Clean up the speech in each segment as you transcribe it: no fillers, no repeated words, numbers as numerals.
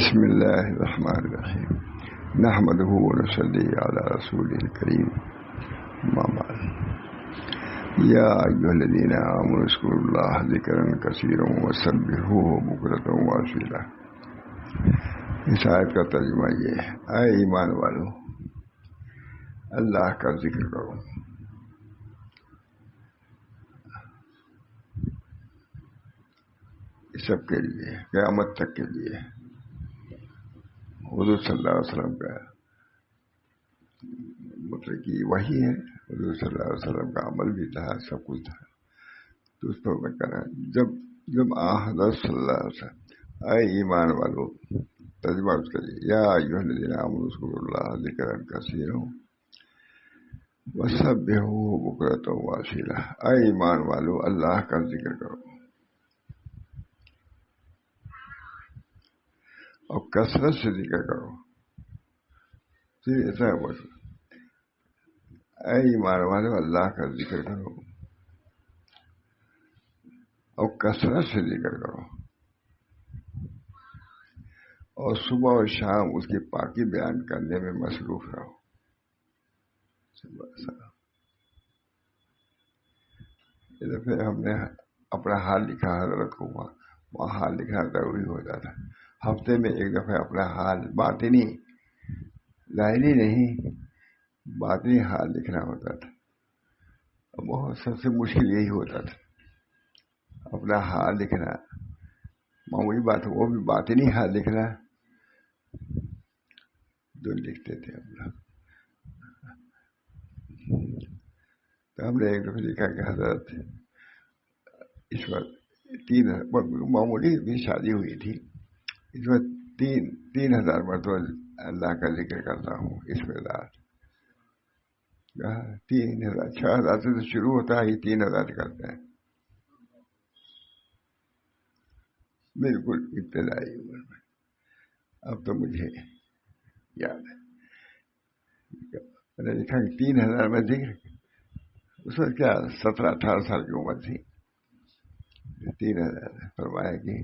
بسم الله الرحمن الرحيم نحمده ونصلي على رسوله الكريم ما بعد يا أيها الذين آمنوا اذكروا الله ذكرا كثيرا وسبحوه بكرة وأصيلا. اس آیت کا ترجمہ یہ ہے: اے ایمان والو، اللہ کا ذکر کرو، اس سب کے لیے، قیامت تک کے لیے. حضور صلی اللہ علیہ وسلم کا مطلب کہ وہی ہے. حضور صلی اللہ علیہ وسلم کا عمل بھی تھا، سب کچھ تھا. تو اس پر میں کہنا جب حضرت صلی اللہ علیہ وسلم اے ایمان والو، ترجمہ اس کا یا ایھا الذین آمنوا اذکروا اللہ ذکرا کثیرا وسبحوہ بکرۃ واصیلا. اے ایمان والو، اللہ کا ذکر کرو اور کثرت سے ذکر کرو. پھر ایسا ہے، اے ایمان والو، اللہ کا ذکر کرو اور کثرت سے ذکر کرو، اور صبح اور شام اس کی پاکی بیان کرنے میں مصروف رہو. اس دفعہ ہم نے اپنا حال لکھا، حضرت کو وہاں حال لکھنا ضروری ہوتا تھا. ہفتے میں ایک دفعہ اپنا حال، باطنی ظاہری نہیں، باطنی حال لکھنا ہوتا تھا. بہت سب سے مشکل یہی ہوتا تھا، اپنا حال لکھنا. معمولی بات وہ بھی باطنی حال لکھنا جو لکھتے تھے ہم لوگ. تو ہم نے ایک دفعہ لکھا کہ حضرت اس وقت معمولی بھی شادی ہوئی تھی، اس وقت 3000 مرتبہ اللہ کا ذکر کرتا ہوں. اس میں 3000 6000 سے تو شروع ہوتا ہے، 3000 کرتے ہیں. بالکل ابتدائی عمر میں. اب تو مجھے یاد ہے میں نے لکھا کہ 3000 میں ذکر. اس وقت کیا 17-18 سال کی عمر تھی. 3000 فرمایا کہ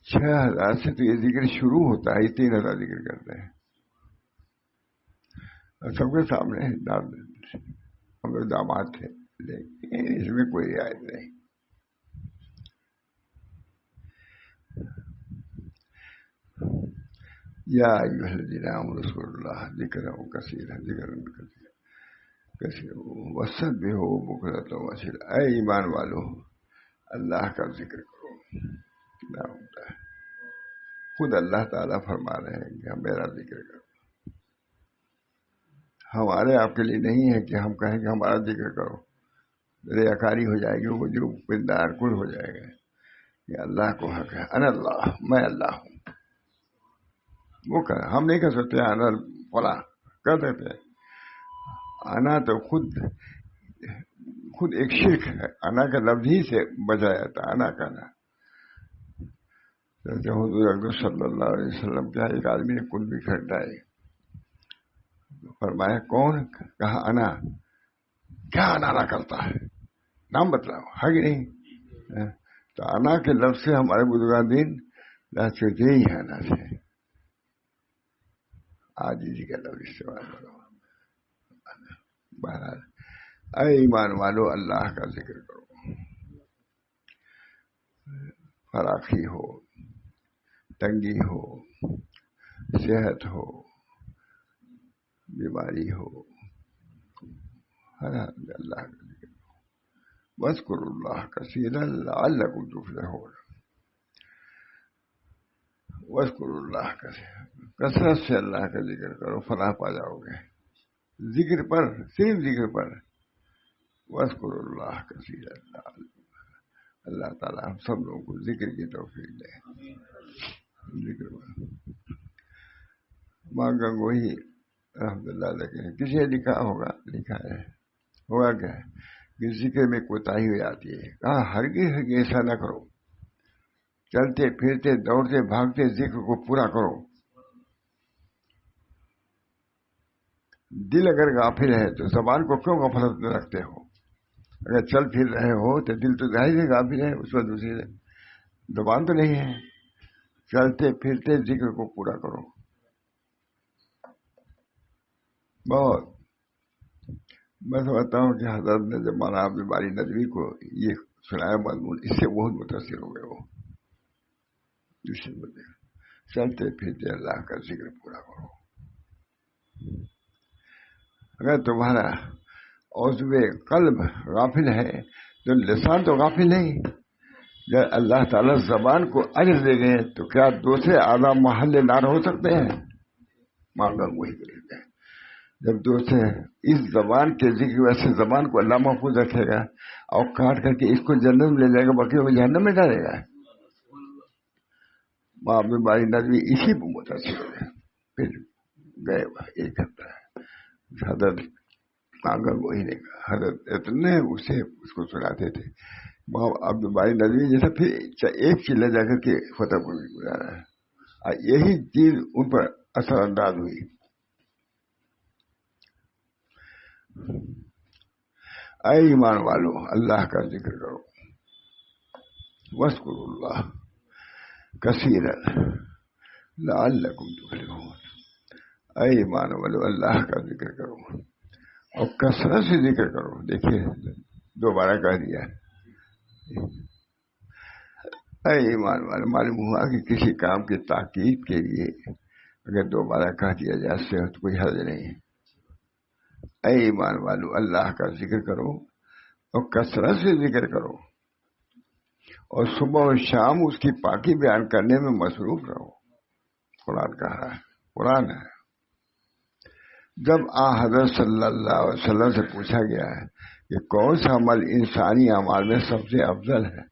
6000 سے تو یہ ذکر شروع ہوتا ہے، 3000 ذکر کرتے ہیں. اور سب کے سامنے ہم لوگ داماد تھے، لیکن اس میں کوئی رعایت نہیں. یا ایھا الذین آمنوا اذکروا اللہ ذکرا کثیرا وسبحوہ بکرۃ واصیلا. اے ایمان والو، اللہ کا ذکر کرو. کیا ہوتا ہے؟ خود اللہ تعالیٰ فرما رہے ہیں کہ میرا ذکر کرو. ہمارے آپ کے لیے نہیں ہے کہ ہم کہیں کہ ہمارا ذکر کرو، ریاکاری ہو جائے گی، وہ جو پندار کل ہو جائے گا. یہ اللہ کو حق ہے. انا اللہ، میں اللہ ہوں. وہ کہ ہم نہیں کہہ سکتے انا فلاں، کہہ دیتے ہیں. انا تو خود ایک شرک ہے. انا کا لفظ ہی سے بچا جاتا ہے انا کہنا. حضور اکرم صلی اللہ علیہ وسلم کیا ایک آدمی نے کل بھی کھٹائی، فرمایا کون؟ کہا انا. کیا انا کرتا ہے؟ نام بتلاؤ، ہے کہ نہیں؟ تو انا کے لفظ سے ہمارے بزرگان دین چلتے ہی ہے. انا سے آج اسی کا لفظ استعمال کرو. بہرحال اے ایمان والو، اللہ کا ذکر کرو. فراخی ہو، تنگی ہو، صحت ہو، بیماری ہو، ہر حال میں اللہ کا ذکر کرو. واذکروا اللہ کثیرا لعلکم تفلحون. واذکروا اللہ کثیرا، کثرت سے اللہ کا ذکر کرو، فلاح پا جاؤ گے. ذکر پر، صرف ذکر پر. واذکروا اللہ کثیرا. اللہ تعالیٰ ہم سب لوگوں کو ذکر کی توفیق دے. ذکر ماں گنگوہی رحمۃ اللہ علیہ کسی نے لکھا ہوگا کیا کہ ذکر میں کوتاہی ہو جاتی ہے. کہا ہرگز ایسا نہ کرو، چلتے پھرتے دوڑتے بھاگتے ذکر کو پورا کرو. دل اگر غافل ہے تو زبان کو کیوں غفلت میں رکھتے ہو؟ اگر چل پھر رہے ہو تو دل تو ظاہر ہے غافل ہے، اس وقت دوسری زبان تو نہیں ہے. چلتے پھرتے ذکر کو پورا کرو. بہت میں سمجھتا ہوں کہ حضرت نے جب مولانا عبد الباری ندوی کو یہ سنایا مضمون، اس سے بہت متاثر ہو گئے. وہ دوسرے بندے چلتے پھرتے اللہ کا ذکر پورا کرو. اگر تمہارا عضو قلب غافل ہے تو لسان تو غافل نہیں. جب اللہ تعالیٰ زبان کو اجر دے گئے تو کیا دوسرے اعضاء محل نار ہو سکتے ہیں؟ مانگا وہی کرتے ہیں. جب دوسرے اس زبان کے ذکر ویسے زبان کو اللہ محفوظ رکھے گا اور کاٹ کر کے اس کو جنت میں لے جائے گا، باقی وہ جہنم میں ڈالے گا. ماں بیماری ندوی اسی پہ متاثر ہو گئے. پھر گئے یہ کرتا ہے حضرت مانگا وہی نے کہا. حضرت اتنے اس کو سناتے تھے. ماں عبد الباری ندوی جیسا پھر ایک چیلے جا کر کے فتح پور گزارا ہے، اور یہی چیز ان پر اثر انداز ہوئی. اے ایمان والو اللہ کا ذکر کرو، واذکروا اللہ کثیرا لعلکم تفلحون. اے ایمان والو اللہ کا ذکر کرو اور کثرت سے ذکر کرو. دیکھیے دوبارہ کہہ دیا. اے ایمان والو، معلوم ہوا کہ کسی کام کی تاکید کے لیے اگر دوبارہ کہہ دیا جائے اس سے تو کوئی حرج نہیں. اے ایمان والو اللہ کا ذکر کرو اور کثرت سے ذکر کرو، اور صبح و شام اس کی پاکی بیان کرنے میں مصروف رہو. قرآن کہا ہے، قرآن ہے. جب حضرت صلی اللہ علیہ وسلم سے پوچھا گیا ہے کہ کون سا عمل انسانی اعمال میں سب سے افضل ہے،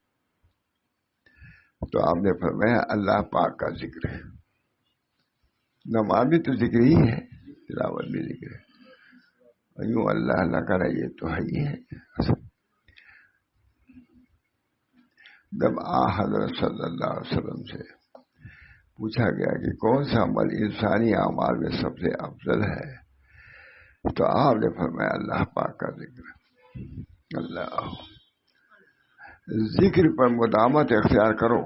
تو آپ نے فرمایا اللہ پاک کا ذکر ہے. نماز بھی تو ذکر ہی ہے، تلاوت بھی ذکر ہے. یوں اللہ اللہ کرا یہ تو ہے ہی ہے. جب حضرت صلی اللہ علیہ وسلم سے پوچھا گیا کہ کون سا عمل انسانی اعمال میں سب سے افضل ہے، تو آپ نے فرمایا اللہ پاک کا ذکر. اللہ ذکر پر مداومت اختیار کرو.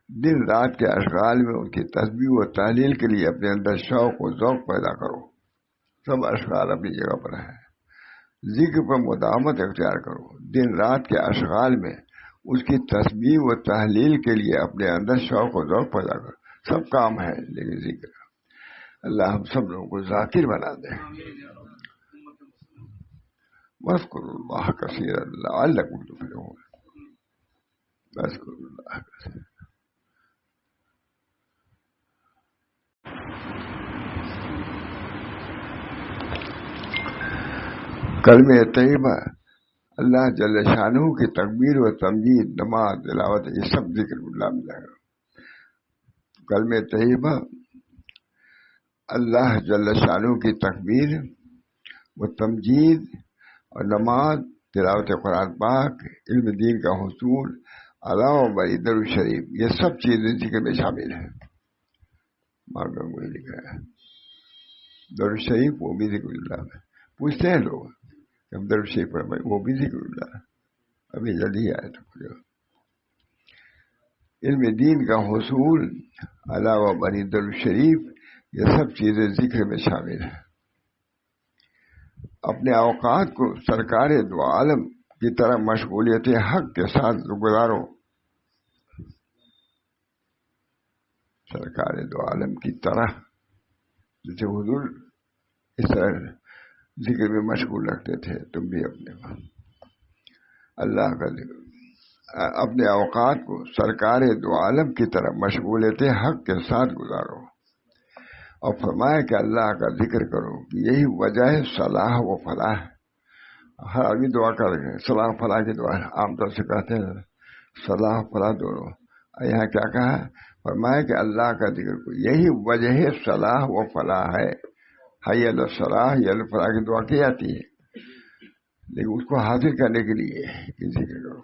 دن رات کے اشغال میں ان کی تسبیح و تحلیل کے لیے اپنے اندر شوق و ذوق پیدا کرو. سب اشغال اپنی جگہ پر ہیں. ذکر پر مداومت اختیار کرو. دن رات کے اشغال میں اس کی تسبیح و تحلیل کے لیے اپنے اندر شوق و ذوق پیدا کرو. سب کام ہے لیکن ذکر. اللہ ہم سب لوگوں کو ذاکر بنا دے. واذکروا اللہ کثیرا لعلکم تفلحون. واذکروا اللہ کثیرا. کلمہ طیبہ اللہ جل شانہ کی تکبیر و تمجید، نماز، تلاوت، یہ سب ذکر اللہ میں جائے گا. کلمہ طیبہ اللہ جل شانہ کی تکبیر و تمجید اور نماز، تلاوت قرآن پاک، علم دین کا حصول، علاوہ بری درود شریف، یہ سب چیزیں ذکر میں شامل ہیں. مانگا وہی لکھا ہے. درود شریف وہ بھی ذکر اللہ میں. پوچھتے ہیں لوگ ہم درود شریف پڑھ، وہ بھی ذکر اللہ. ابھی جلدی آئے تو علم دین کا حصول، علاوہ بری درود شریف، یہ سب چیزیں ذکر میں شامل ہیں. اپنے اوقات کو سرکار دو عالم کی طرح مشغولیت حق کے ساتھ گزارو. سرکار دو عالم کی طرح جیسے حضور اس طرح ذکر میں مشغول رکھتے تھے، تم بھی اپنے اللہ کا ذکر. اپنے اوقات کو سرکار دو عالم کی طرح مشغولیت حق کے ساتھ گزارو. اور فرمایا کہ اللہ کا ذکر کرو کہ یہی وجہ ہے صلاح و فلاح. ہر آدمی دعا کر رہے ہیں، صلاح فلاح کی دعا عام طور سے کہتے ہیں صلاح فلاح دونوں. یہاں کیا کہا؟ فرمایا کہ اللہ کا ذکر کرو یہی وجہ ہے صلاح و فلاح ہے. حی علی الصلاح، حی علی الفلاح کی دعا کی جاتی ہے، لیکن اس کو حاصل کرنے کے لیے ذکر کرو.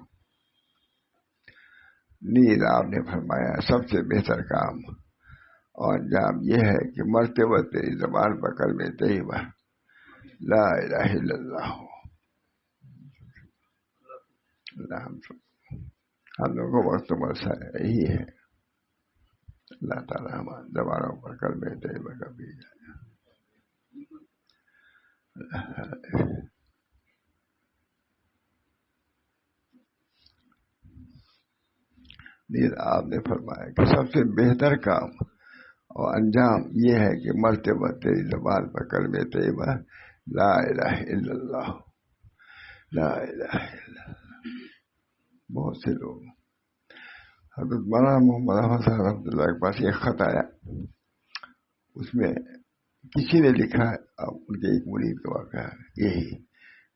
نیز آپ نے فرمایا سب سے بہتر کام اور انجام یہ ہے کہ مرتے وقت تیری زبان پر کلمہ طیبہ لا الہ الا اللہ ہو. اللہ ہم سب ہم لوگوں کو وقت مرسا یہی ہے. اللہ تعالیٰ ہمارے زبانوں پر کلمہ طیبہ کا بیج ڈالے. لیکن آپ نے فرمایا کہ سب سے بہتر کام اور انجام یہ ہے کہ مرتے مرتے زبان پر کلمہ طیبہ لا الہ الا اللہ، لا الہ الا اللہ. بہت سے لوگ حضرت مولانا محمد احمد صاحب رحمۃ اللہ کے پاس ایک خط آیا، اس میں کسی نے لکھا ہے، ان کے ایک مرید کا واقعہ ہے یہی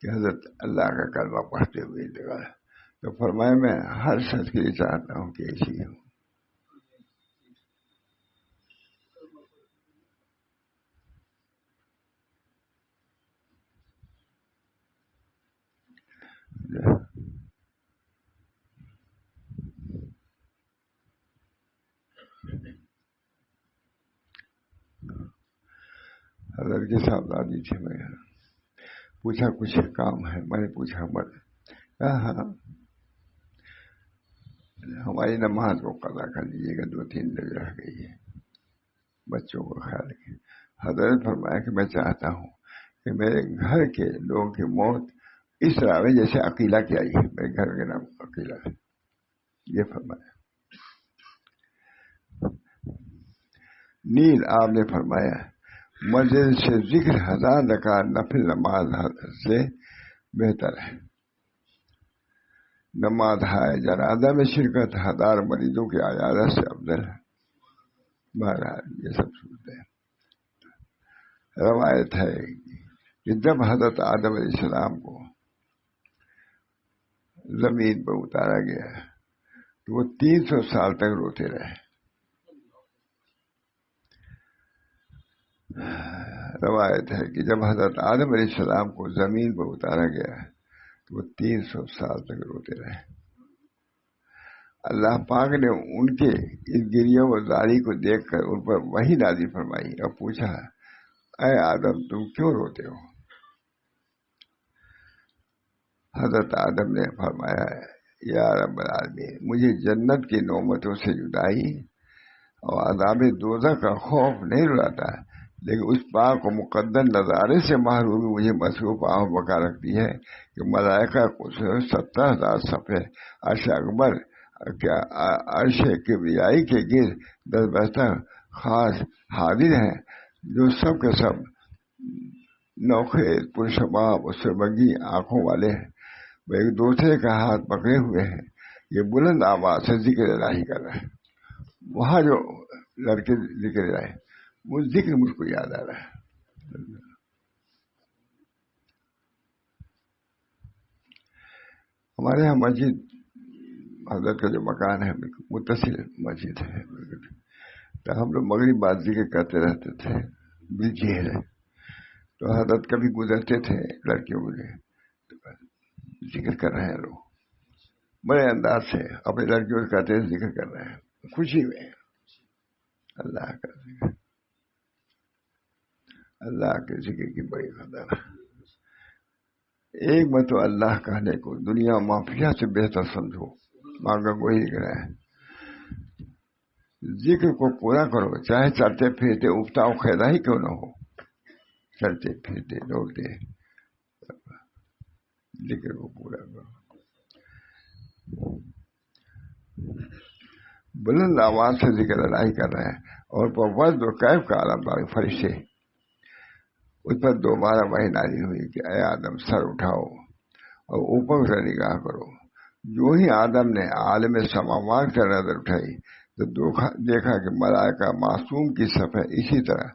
کہ حضرت اللہ کا کلمہ پڑھتے ہوئے انتقال. تو فرمایا میں ہر شخص کے لیے چاہتا ہوں کہ ایسی ہوں. حضرت کے ساتھ آدمی تھے، میں پوچھا کچھ کام ہے، میں نے پوچھا ہاں ہماری نماز کو قضا کر لیجیے گا، 2-3 دن رہ گئی ہے، بچوں کو خیال رکھیں. حضرت فرمایا کہ میں چاہتا ہوں کہ میرے گھر کے لوگوں کی موت اس طرح ہے جیسے عقیلہ کی آئی ہے، میرے گھر کے نام عقیلہ ہے. یہ فرمایا. نیل آپ نے فرمایا مسجد سے ذکر 1000 رکعت نفل نماز سے بہتر ہے. نماز ہائے جنازہ میں شرکت 1000 مریضوں کی عیادت سے افضل ہے. بہرحال یہ سب سنتے ہیں. روایت ہے کہ جب حضرت آدم علیہ السلام کو زمین پر اتارا گیا تو وہ 300 سال تک روتے رہے. روایت ہے کہ جب حضرت آدم علیہ السلام کو زمین پر اتارا گیا تو وہ 300 سال تک روتے رہے. اللہ پاک نے ان کے اس گریہ و زاری کو دیکھ کر ان پر وحی نازل فرمائی اور پوچھا اے آدم تم کیوں روتے ہو؟ حضرت آدم نے فرمایا یا رب العالمین مجھے جنت کی نعمتوں سے جدائی اور عذاب دوزخ کا خوف نہیں رلاتا، لیکن اس پاک و مقدر نظارے سے محرومی مجھے مصروف آہ بکا رکھتی ہے کہ ملائکہ کو 70,000 صفحے عرش اکبر عرش کبریائی کے گرد 10 بستر خاص حاضر ہیں، جو سب کے سب نوخے پرشباب اور سرمگی آنکھوں والے ہیں. وہ ایک دوسرے کا ہاتھ پکڑے ہوئے ہیں. یہ بلند آواز سے ذکر الہی کر رہا ہے. وہاں جو لڑکے ذکر رہے وہ ذکر مجھ کو یاد آ رہا ہے. ہمارے یہاں مسجد حضرت کا جو مکان ہے متصل مسجد ہے، تو ہم لوگ مغرب بعد ذکر کرتے رہتے تھے بالجہر. تو حضرت کبھی گزرتے تھے لڑکیوں کے ذکر کر رہے ہیں لوگ بڑے انداز سے اپنی لڑکیوں سے کہتے ہیں ذکر کر رہے ہیں خوشی میں. اللہ کا ذکر، اللہ کے ذکر کی بڑی قدر. ایک مرتبہ اللہ کہنے کو دنیا مافیا سے بہتر سمجھو. مانگا وہی لکھ رہا ہے ذکر کو پورا کرو چاہے چلتے پھرتے افتاؤ خیدا ہی کیوں نہ ہو. چلتے پھرتے دوڑتے ذکر کو پورا کرو. بلند آواز سے ذکر الہی کر رہے ہیں اور وزن و کیف کا عالم دار فرشتے. اس پر دوبارہ وحی نازل ہوئی کہ اے آدم سر اٹھاؤ اور اوپر سے نگاہ کرو. جو ہی آدم نے عالم سماوات سے نظر اٹھائی تو دیکھا کہ ملائکہ معصوم کی صفحہ اسی طرح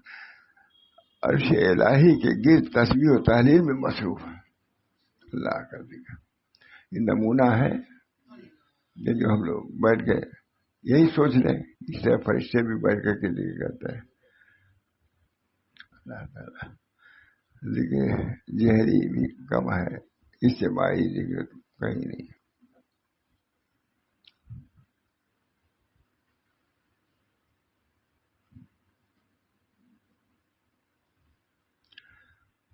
عرش الہی کے گرد تسبیح و تحلیل میں مصروف ہے. اللہ کا ذکر یہ نمونہ ہے. لیکن ہم لوگ بیٹھ کے یہی سوچ لیں اس طرح فرشتے بھی بیٹھ کر کے ذکر کرتا ہے. اللہ تعالیٰ ذکر جہری بھی کم ہے، اجتماعی ذکر کہیں نہیں.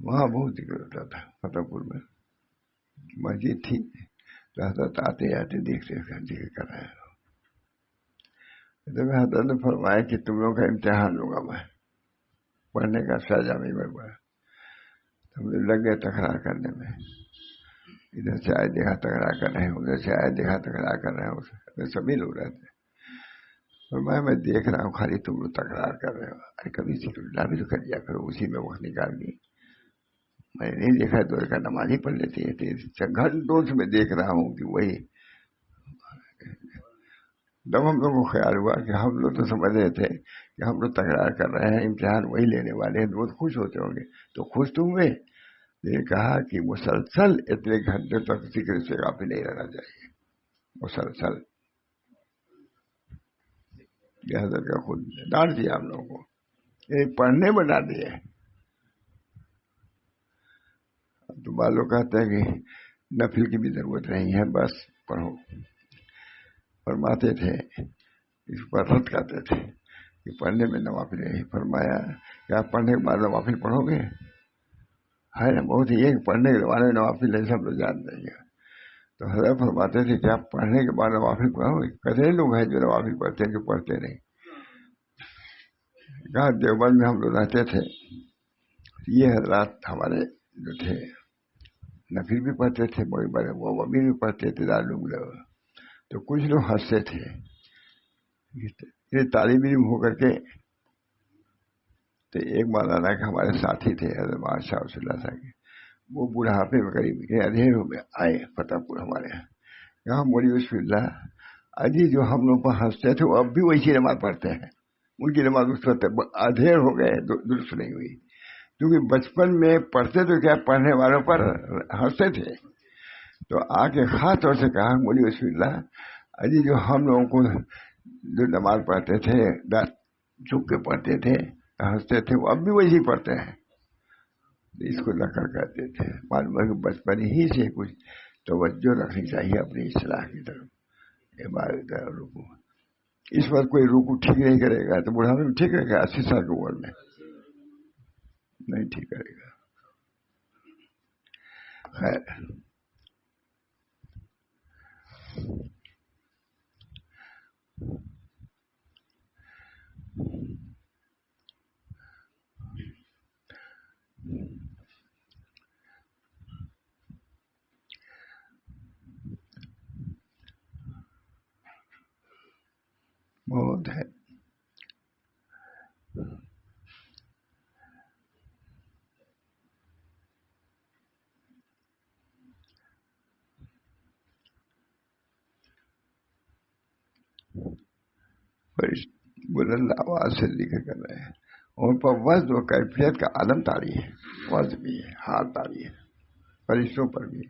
وہاں بہت ذکر ہوتا تھا. فتح پور میں مسجد تھی تو حضرت آتے آتے دیکھتے ذکر کر رہے ہیں. تو حضرت نے فرمایا کہ تم لوگوں کا امتحان لوں میں پڑھنے کا سجا نہیں بڑھ. ہم لگ گئے تکرار کرنے میں. ادھر سے آئے دیکھا تکرار کر رہے ہیں, ادھر سے آئے دیکھا تکرار کر رہے ہیں, سبھی لوگ رہتے ہیں. اور میں دیکھ رہا ہوں خالی تم لوگ تکرار کر رہے ہو. ارے کبھی ذکر اللہ بھی تو کر دیا کرو, اسی میں وقت نکال دی. میں نہیں دیکھا تو کا نماز ہی پڑھ لیتی ہے. گھنٹوں سے میں دیکھ رہا ہوں کہ وہی. جب ہم لوگوں کو خیال ہوا کہ ہم لوگ تو سمجھ رہے تھے کہ ہم لوگ تکرار کر رہے ہیں, امتحان وہی لینے والے ہیں, بہت خوش ہوتے ہوں گے. تو خوش تو ہوئے. یہ کہا کہ مسلسل اتنے گھنٹے تک ذکر سے غافل نہیں رہنا چاہیے. مسلسل یہ حضرت کا خود ڈانٹ دیا ہم لوگوں کو, یہ پڑھنے میں ڈانٹ دیا. تو بعض لوگ کہتے ہیں کہ نفل کی بھی ضرورت نہیں ہے, بس پڑھو. فرماتے تھے اس پر رد کرتے تھے کہ پڑھنے میں نوافل نہیں. فرمایا کہ آپ پڑھنے کے بعد نوافل پڑھو گے؟ ہے نا, بہت ہی ایک پڑھنے کے بعد نوافل نہیں, سب لوگ جان دیں گے. تو حضرت فرماتے تھے کہ آپ پڑھنے کے بعد نوافل پڑھو گے؟ کتنے لوگ ہیں جو نوافل پڑھتے ہیں, جو پڑھتے نہیں. کہاں دیوبند میں ہم لوگ رہتے تھے, یہ حضرات ہمارے جو تھے نفل بھی پڑھتے تھے, بڑے بڑے وہ امیر بھی پڑھتے تھے دارالعلوم لوگ. تو کچھ لوگ ہنستے تھے. یہ طالب علم ہو کر کے تو ایک مولانا کے ہمارے ساتھی تھے حضرت شاہ رسول اللہ صاحب کے, وہ بڑھاپے میں قریب اندھیر ہو گئے آئے فتح پور ہمارے یہاں مولی بسم اللہ اجی جو ہم لوگ پر ہنستے تھے وہ اب بھی ویسی نماز پڑھتے ہیں. ان کی نماز اس وقت ادھیر ہو گئے, درست نہیں ہوئی. کیونکہ بچپن میں پڑھتے تو کیا پڑھنے والوں پر ہنستے تھے. تو آ کے خاص طور سے کہا مولی بسم اللہ اجی جو ہم لوگوں کو جو نماز پڑھتے تھے جھک کے پڑھتے تھے ہنستے تھے, وہ اب بھی ویسے پڑھتے ہیں. اس کو نقل کرتے تھے. معلوم ہے کہ بچپن ہی سے کچھ توجہ رکھنی چاہیے اپنی اصلاح کی طرف. عبادت رکوع, اس وقت کوئی رکوع ٹھیک نہیں کرے گا تو بڑھاپے میں ٹھیک رہے گا, 80 سال کی عمر میں نہیں ٹھیک کرے گا. خیر بہت ہے. بلند آواز سے ذکر کر رہے ہیں. ان پر وزن و کیفیت کا عالم طاری ہے, وزن بھی ہے, حال طاری ہے, فرشتوں پر بھی.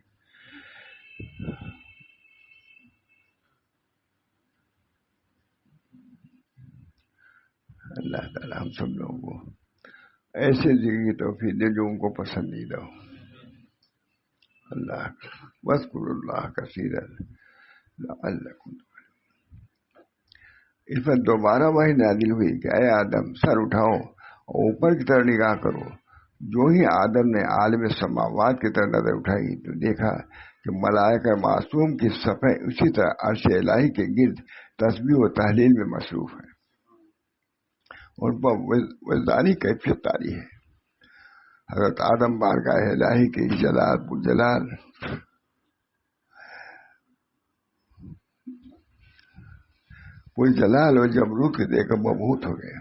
اللہ تعالی ہم سب لوگوں کو ایسے ذکر کی توفیق دے جو ان کو پسندیدہ ہو. اللہ واذکروا اللہ کثیرا لعلکم. اس پر دوبارہ وہی نازل ہوئی کہ اے آدم سر اٹھاؤ اور اوپر کی طرف نگاہ کرو. جو ہی آدم نے عالم سماوات کی طرف نظر اٹھائی تو دیکھا کہ ملائکہ معصوم کی صفحے اسی طرح عرش الہی کے گرد تسبیح و تحلیل میں مصروف ہے. ان پر وجدانی کیفیت طاری ہے. حضرت آدم بارگاہ الہی کے جلال بجلال کوئی جلال و جبروت کے دیکھ کر مبہوت ہو گئے.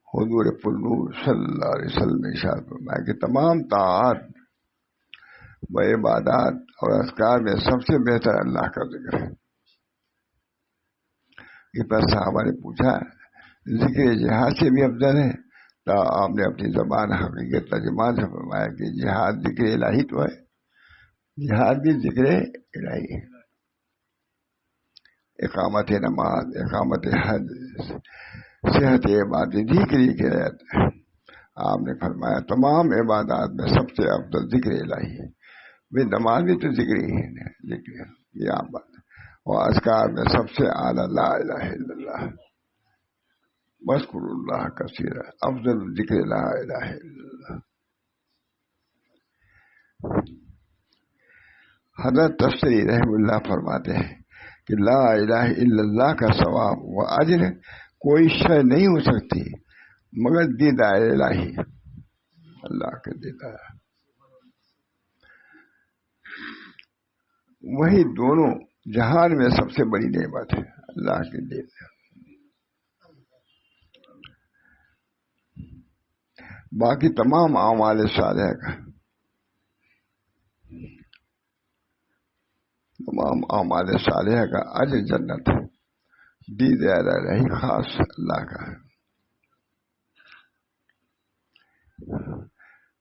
حضور پرنور صلی اللہ علیہ وسلم ارشاد فرمایا کہ تمام طاعات و عبادات اور اذکار میں سب سے بہتر اللہ کا ذکر ہے. اس پر صحابہ نے پوچھا ذکر جہاد سے بھی افضل ہے؟ تو آپ نے اپنی زبان حقیقت ترجمان سے فرمایا کہ جہاد ذکر الہی تو ہے, جہاد بھی ذکر الہی ہے. اقامت نماز, اقامت حج, صحت عبادت ذکر کی رہتا ہے. آپ نے فرمایا تمام عبادات میں سب سے افضل ذکر الہی ہے. وہ نماز بھی تو ذکر ہی ہے, ذکر یہ عام بات ہے. اور اذکار میں سب سے اعلیٰ لا الہ الا اللہ, واذکروا اللہ کثیرا, افضل ذکر لا الہ الا اللہ. حضرت تفسیری رحم اللہ فرماتے ہیں کہ لا الہ الا اللہ کا ثواب و اجر کوئی شے نہیں ہو سکتی مگر دیدار الہی، اللہ کے دیدار، وہی دونوں جہان میں سب سے بڑی نعمت ہے، اللہ کے دیدار۔ باقی تمام اعمال صالحہ کا، تمام اعمال صالحہ کا اجر جنت ہے، دیدار الہی خاص اللہ کا ہے۔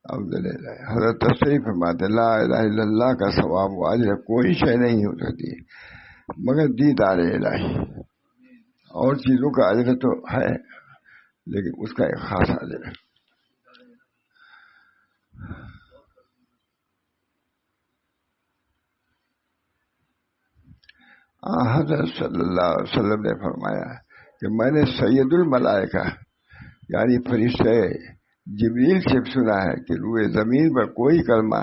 عبداللہ حضرت تفسیر فرماتے لا الہ الا اللہ کا ثواب و اجر کوئی شے نہیں ہو سکتی مگر دیدار الہی، اور چیزوں کا اجر تو ہے لیکن اس کا ایک خاص اجر ہے۔ حضرت صلی اللہ علیہ وسلم نے فرمایا کہ میں نے سید الملائکہ یعنی فرشتے جبریل سے سنا ہے کہ روئے زمین پر کوئی کلمہ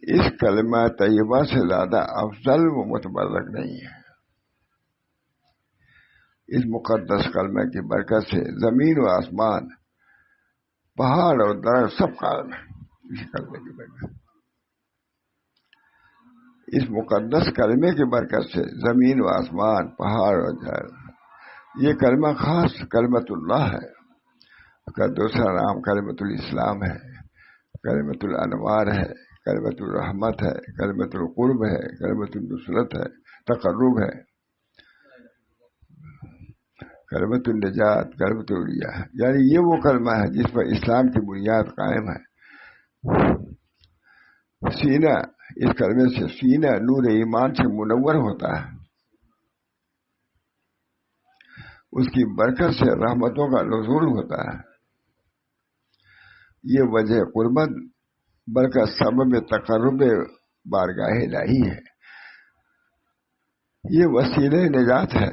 اس کلمہ طیبہ سے زیادہ افضل و متبرک نہیں ہے۔ اس مقدس کلمہ کی برکت سے زمین و آسمان، پہاڑ اور درخت سب قائم ہے، اس کلمے کی برکت، اس مقدس کلمے کی برکت سے زمین و آسمان، پہاڑ اور درخت، یہ کلمہ خاص کلمت اللہ ہے، کا دوسرا نام کلمت الاسلام ہے، کلمت الانوار ہے، کلمت الرحمت ہے، کلمت القرب ہے، کلمت النصرت ہے، تقرب ہے، کلمت النجات، کلمت العلیہ، یعنی یہ وہ کلمہ ہے جس پر اسلام کی بنیاد قائم ہے۔ سینہ، اس کلمے سے سینہ نور ایمان سے منور ہوتا ہے، اس کی برکت سے رحمتوں کا نزول ہوتا ہے، یہ وجہ قربت برکت سبب تقرب بارگاہ الہی ہے، یہ وسیلہ نجات ہے،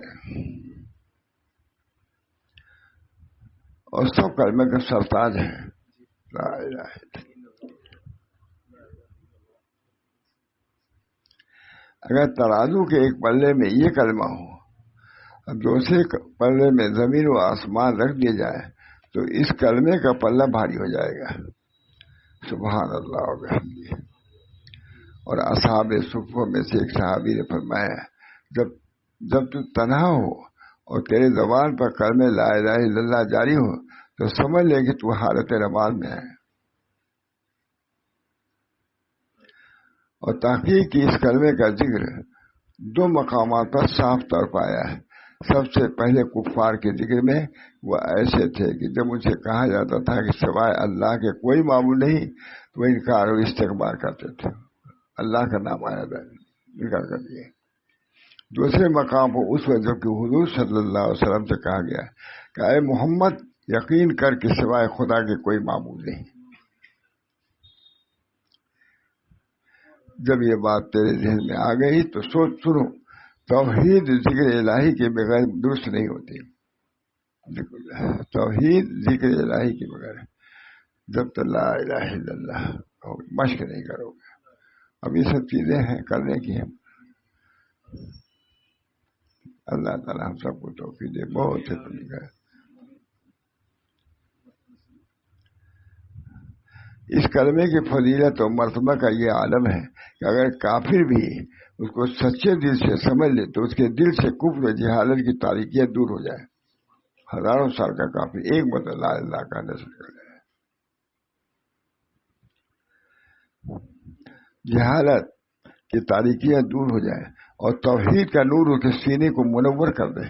اور سب کلمے کا سرتاج ہے، لا الہ الا اللہ۔ اگر ترازو کے ایک پلے میں یہ کلمہ ہو اور دوسرے پلے میں زمین و آسمان رکھ دیا جائے تو اس کلمے کا پلہ بھاری ہو جائے گا، سبحان اللہ و بحمدہ۔ اور اصحاب صفوں میں سے ایک صحابی نے فرمایا جب تو تنہا ہو اور تیرے زبان پر کلمہ لا الہ الا اللہ جاری ہو تو سمجھ لے کہ تو حالت نماز میں ہے، اور تحقیق کی اس کلمے کا ذکر دو مقامات پر صاف طور پر آیا ہے۔ سب سے پہلے کفار کے ذکر میں وہ ایسے تھے کہ جب ان سے کہا جاتا تھا کہ سوائے اللہ کے کوئی معبود نہیں تو وہ انکار و استکبار کرتے تھے، اللہ کا نام آیا تھا انکار کر دیے۔ دوسرے مقام پر اس وقت جب کہ حضور صلی اللہ علیہ وسلم سے کہا گیا کہ اے محمد یقین کر کے سوائے خدا کے کوئی معبود نہیں، جب یہ بات تیرے ذہن میں آ گئی تو سوچ سنو، توحید ذکر الہی کے بغیر درست نہیں ہوتی، توحید ذکر الہی کے بغیر جب تک لا الہ الا اللہ مشق نہیں کرو گے۔ اب یہ سب چیزیں ہیں کرنے کی ہیں، اللہ تعالیٰ ہم سب کو توفیق دے، بہت سے طریقہ ہے۔ اس کلمے کی فضیلت اور مرتبہ کا یہ عالم ہے کہ اگر کافر بھی اس کو سچے دل سے سمجھ لے تو اس کے دل سے کفر و جہالت کی تاریکیت دور ہو جائے۔ ہزاروں سال کا کافر ایک مرتبہ لا الہ اللہ کا نصر کر جائے، جہالت کی تاریکیت دور ہو جائے اور توحید کا نور اس کے سینے کو منور کر دے۔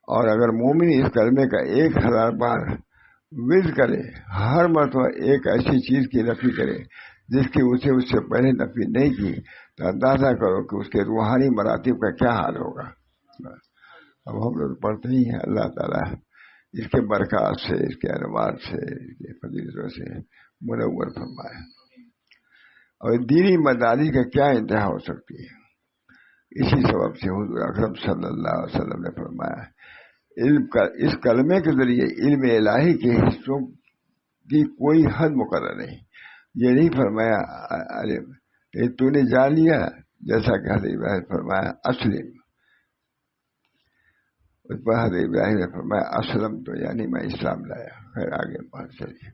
اور اگر مومن اس کلمے کا 1000 بار ورد کرے، ہر مرتبہ ایک ایسی چیز کی نفی کرے جس کی اسے اس سے پہلے نفی نہیں کی، تو اندازہ کرو کہ اس کے روحانی مراتب کا کیا حال ہوگا۔ اب ہم لوگ پڑھتے ہی ہیں، اللہ تعالیٰ اس کے برکات سے، اس کے انوار سے، اس کے فضیلتوں سے منور فرمائے۔ اور دینی مداری کا کیا انتہا ہو سکتی ہے، اسی سبب سے حضور اکرم صلی اللہ علیہ وسلم نے فرمایا اس کلمے کے ذریعے علم الہی کے حصوں کی کوئی حد مقرر نہیں، یہ نہیں فرمایا ارے یہ تو نے جان لیا، جیسا کہ حضرت ابراہیم نے فرمایا اسلم، اس پر حضرت ابراہیم نے فرمایا اسلم تو یعنی میں اسلام لایا. خیر آگے بات چلیے.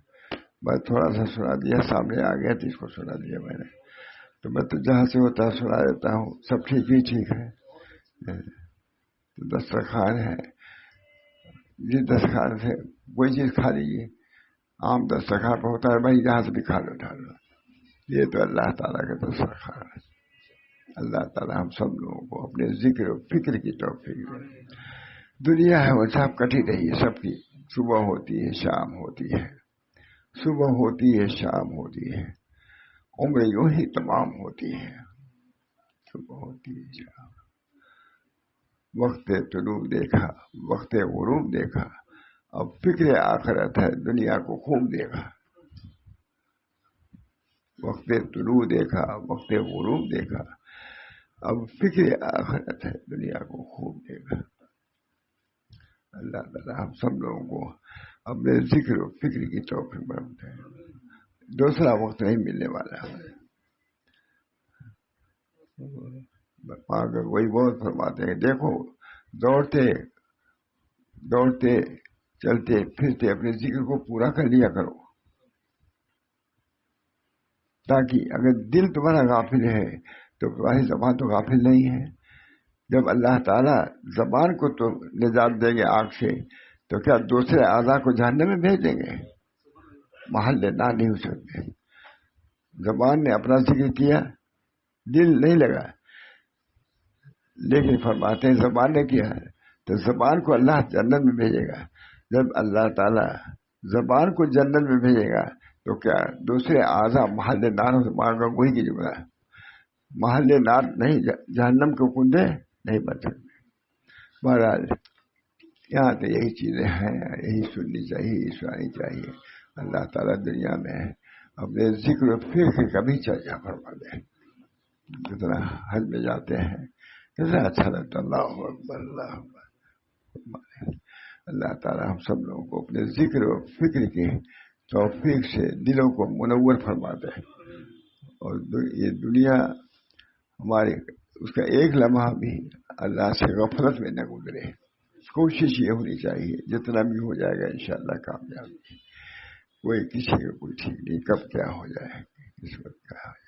بس تھوڑا سا سنا دیا، سامنے آ گیا تو اس کو سنا دیا میں نے. تو میں تو جہاں سے ہوتا سنا دیتا ہوں. سب ٹھیک ہی ٹھیک ہے. تو دسترخوان ہے، جس دسترخوان سے کوئی چیز کھا لیجیے. عام دسترخوان پہ ہوتا ہے بھائی جہاں سے بھی کھا لو ڈال لو. یہ تو اللہ تعالیٰ کا دسترخوان ہے. اللہ تعالیٰ ہم سب لوگوں کو اپنے ذکر و فکر کی توفیق دے. دنیا ہے وہ سب کٹی رہی ہے، سب کی صبح ہوتی ہے شام ہوتی ہے، صبح ہوتی ہے شام ہوتی ہے، عمر یوں ہی تمام ہوتی ہے. صبح ہوتی ہے شام، وقت طلوع دیکھا، وقت غروب دیکھا، اب فکر آخرت ہے دنیا کو خوب دیکھا. وقت طلوع دیکھا، وقت غروب دیکھا، اب فکر آخرت ہے دنیا کو خوب دیکھا. اللہ تعالیٰ ہم سب لوگوں کو اپنے ذکر و فکر کی توفیق بخشے. دوسرا وقت نہیں ملنے والا ہے. وہی بہت فرماتے ہیں دیکھو دوڑتے دوڑتے چلتے پھرتے اپنے ذکر کو پورا کر لیا کرو، تاکہ اگر دل تمہارا غافل ہے تو تمہاری زبان تو غافل نہیں ہے. جب اللہ تعالیٰ زبان کو تو نجات دیں گے آگ سے، تو کیا دوسرے اعضاء کو جہنم میں بھیج دیں گے؟ محل نہ نہیں ہو سکتے. زبان نے اپنا ذکر کیا، دل نہیں لگا، لیکن فرماتے ہیں زبان نے کیا ہے تو زبان کو اللہ جنت میں بھیجے گا. جب اللہ تعالیٰ زبان کو جنت میں بھیجے گا تو کیا دوسرے اعضاء محل نار مانگا وہی کی جملہ محل نار نہیں، جہنم کے کنڈے نہیں بن سکتے. بہرحال یہاں تو یہی چیزیں ہیں، یہی سننی چاہیے، یہی سنانی چاہیے. اللہ تعالیٰ دنیا میں اپنے ذکر و فکر کا بھی چرچا فرما دے. جتنا حج میں جاتے ہیں کتنا اچھا لگتا. اللہ اکبر اللہ اکبر. اللہ تعالیٰ ہم سب لوگوں کو اپنے ذکر و فکر کی توفیق سے دلوں کو منور فرما دے. اور یہ دنیا ہماری اس کا ایک لمحہ بھی اللہ سے غفلت میں نہ گزرے. کوشش یہ ہونی چاہیے جتنا بھی ہو جائے گا انشاءاللہ کامیاب. کوئی کسی کا کوئی ٹھیک نہیں کب کیا ہو جائے، اس وقت کیا ہو جائے.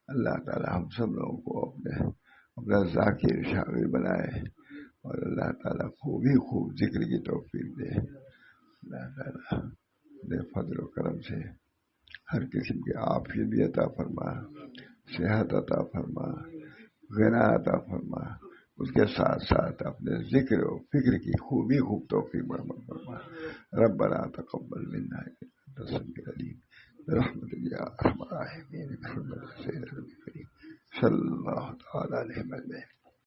اللہ تعالیٰ ہم سب لوگوں کو اپنا ذاکر شاگرد بنائے اور اللہ تعالیٰ خوب ذکر کی توفیق دے. اللہ تعالیٰ دے فضل و کرم سے ہر قسم کی عافیت بھی عطا فرما، صحت عطا فرما، غنا عطا فرما. اس کے ساتھ ساتھ اپنے ذکر و فکر کی خوب توفیق فرما. ربنا تقبل منا انك انت السميع العليم برحمتك يا ارحم الراحمين. صلی اللہ تعالی علیہ وسلم.